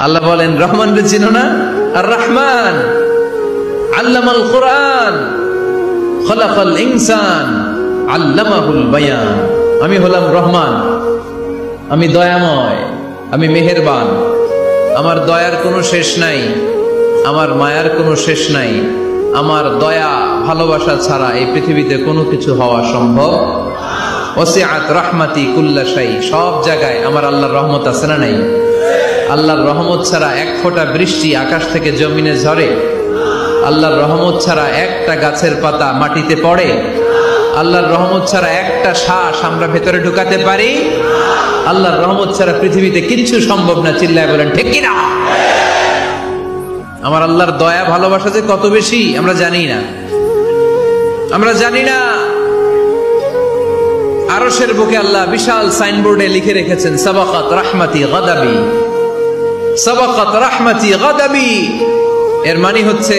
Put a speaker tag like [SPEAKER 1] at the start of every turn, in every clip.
[SPEAKER 1] আল্লাহ বলেন রহমান রে চিনো না? আর রহমান আল্লামাল কুরআন খলাকাল ইনসান আল্লামাহুল বায়ান। আমি হলাম রহমান, আমি দয়াময়, আমি মেহেরবান। আমার দয়ার কোনো শেষ নাই, আমার মায়ার কোনো শেষ নাই। আমার দয়া ভালোবাসা ছাড়া এই পৃথিবীতে কোনো কিছু হওয়া সম্ভব। ওয়াসিআত রাহমাতি কুল্লা শাই। সব জায়গায় আমার আল্লাহর রহমত আছে না নাই? আল্লাহর রহমত ছাড়া এক ফোঁটা বৃষ্টি আকাশ থেকে জমিনে ঝরে? আল্লাহর রহমত ছাড়া একটা গাছের পাতা মাটিতে পড়ে? আল্লাহর রহমত ছাড়া একটা শ্বাস আমরা ভেতরে ঢুকাতে পারি? আল্লাহর রহমত ছাড়া পৃথিবীতে কিচ্ছু সম্ভব না। চিল্লায় বলেন ঠিক কিনা? আমার আল্লাহর দয়া ভালোবাসা যে কত বেশি আমরা জানি না, আমরা জানি না। আরশের বুকে আল্লাহ বিশাল সাইনবোর্ডে লিখে রেখেছেন সাবাকাত রাহমাতি গাদাবি, সাবাকাত রাহমাতি গাদাবি। এর মানে হচ্ছে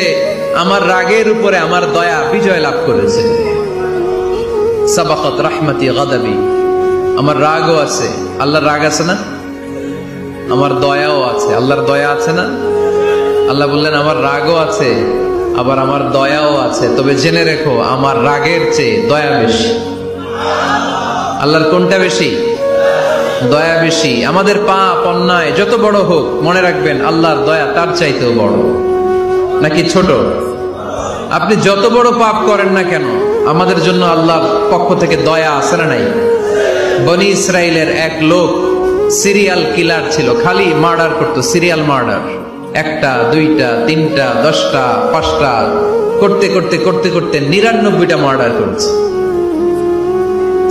[SPEAKER 1] আমার রাগের উপরে আমার দয়া বিজয় লাভ করেছে। সাবাকাত রাহমাতি গাদাবি। আমার রাগও আছে, আল্লাহর রাগ আছে না? আমার দয়াও আছে, আল্লাহর দয়া আছে না? আল্লাহ বললেন আমার রাগও আছে, আবার আমার দয়াও আছে। তবে জেনে রেখো আমার রাগের চেয়ে দয়া বেশি। আল্লাহর কোনটা বেশি? দয়া বেশি। আমাদের পাপ অন্যায় যত বড় হোক, মনে রাখবেন আল্লাহর দয়া তার চাইতেও বড়। নাকি ছোট? আপনি যত বড় পাপ করেন না কেন, আমাদের জন্য আল্লাহর পক্ষ থেকে দয়া আছে না নাই? বনি ইসরাইলের এক লোক সিরিয়াল কিলার ছিল, খালি মার্ডার করতো, সিরিয়াল মার্ডার। একটা, দুইটা, তিনটা, 10টা, 5টা করতে করতে করতে করতে 99টা মার্ডার করেছে।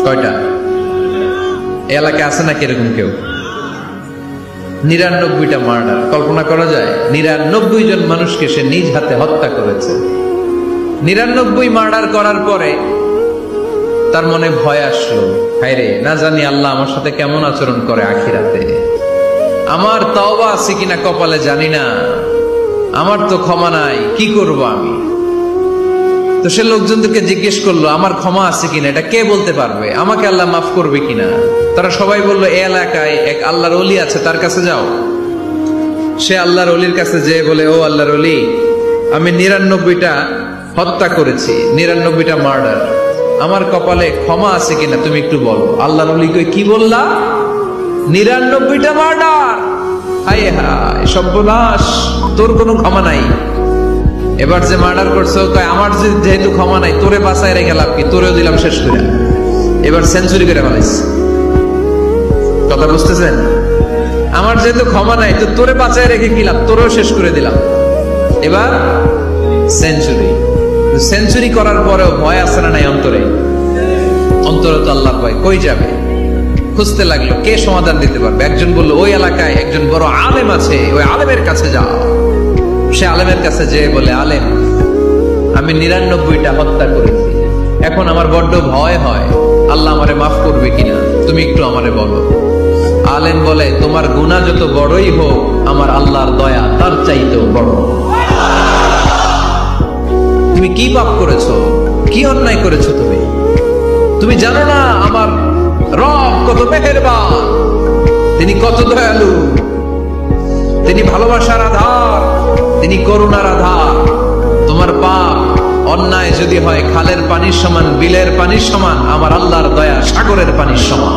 [SPEAKER 1] কয়টা? এলাকায় আছে নাকি এরকম কেউ? 99টা মার্ডার। কল্পনা করা যায়? 99 জন মানুষকে সে নিজ হাতে হত্যা করেছে। 99 মার্ডার করার পরে তার মনে ভয় আসলো, হায়রে না জানি আল্লাহ আমার সাথে কেমন আচরণ করে আখিরাতে। আমার তওবা আছে কিনা কপালে জানি না, আমার তো ক্ষমা নাই, কি করব আমি? তো সে লোকজনদেরকে জিজ্ঞেস করলো আমার ক্ষমা আছে কিনা, এটা কে বলতে পারবে? আমাকে আল্লাহ মাফ করবে কিনা? তারা সবাই বললো এই এলাকায় এক আল্লাহর ওলি আছে, তার কাছে যাও। সে আল্লাহর ওলির কাছে যেয়ে বলে, ও আল্লাহর ওলি, আমি 99টা হত্যা করেছি, 99টা মার্ডার, আমার কপালে ক্ষমা আছে কিনা তুমি একটু বলো। আল্লাহর ওলি কই, কি বললা? 99টা মার্ডার? হায় হায় সর্বনাশ, তোর কোনো ক্ষমা নাই। এবার যে মার্ডার করছো কয় আমার যেহেতু ক্ষমা নাই, তোরে বাঁচায় রেখে লাভ কি, তোরেও দিলাম শেষ করে। এবার সেঞ্চুরি করে ফেলাইছে। কথা বুঝতেছেন? আমার যেহেতু ক্ষমা নাই, তো তোরে বাঁচায় রেখে কি লাভ, তোরেও শেষ করে দিলাম। এবার সেঞ্চুরি। সেঞ্চুরি করার পরেও ভয় আসে না নাই অন্তরে? অন্তরে তো আল্লাহর ভয়। কই যাবে? খুঁজতে লাগলো কে সমাধান দিতে পারবে। একজন বললো ওই এলাকায় একজন বড় আলেম আছে, ওই আলেমের কাছে যাও। সে আলেমের কাছে যেয়ে বলে, আলেম, আমি 99টা হত্যা করেছি, এখন আমার বড্ড ভয় হয়, আল্লাহ আমারে মাফ করবে কিনা, তুমি একটু আমারে বলো। আলেম বলে, তোমার গুনাহ যত বড়ই হোক, আমার আল্লাহর দয়া তার চাইতেও বড়। তুমি কি পাপ করেছো, কি অন্যায় করেছো? তুমি জানো না আমার রব কত মেহেরবান, তিনি কত দয়ালু, তিনি ভালোবাসার আধার, তিনি করুণার আধার। তোমার পাপ অন্যায় যদি হয় খালের পানির সমান, বিলের পানির সমান, আমার আল্লাহর দয়া সাগরের পানির সমান।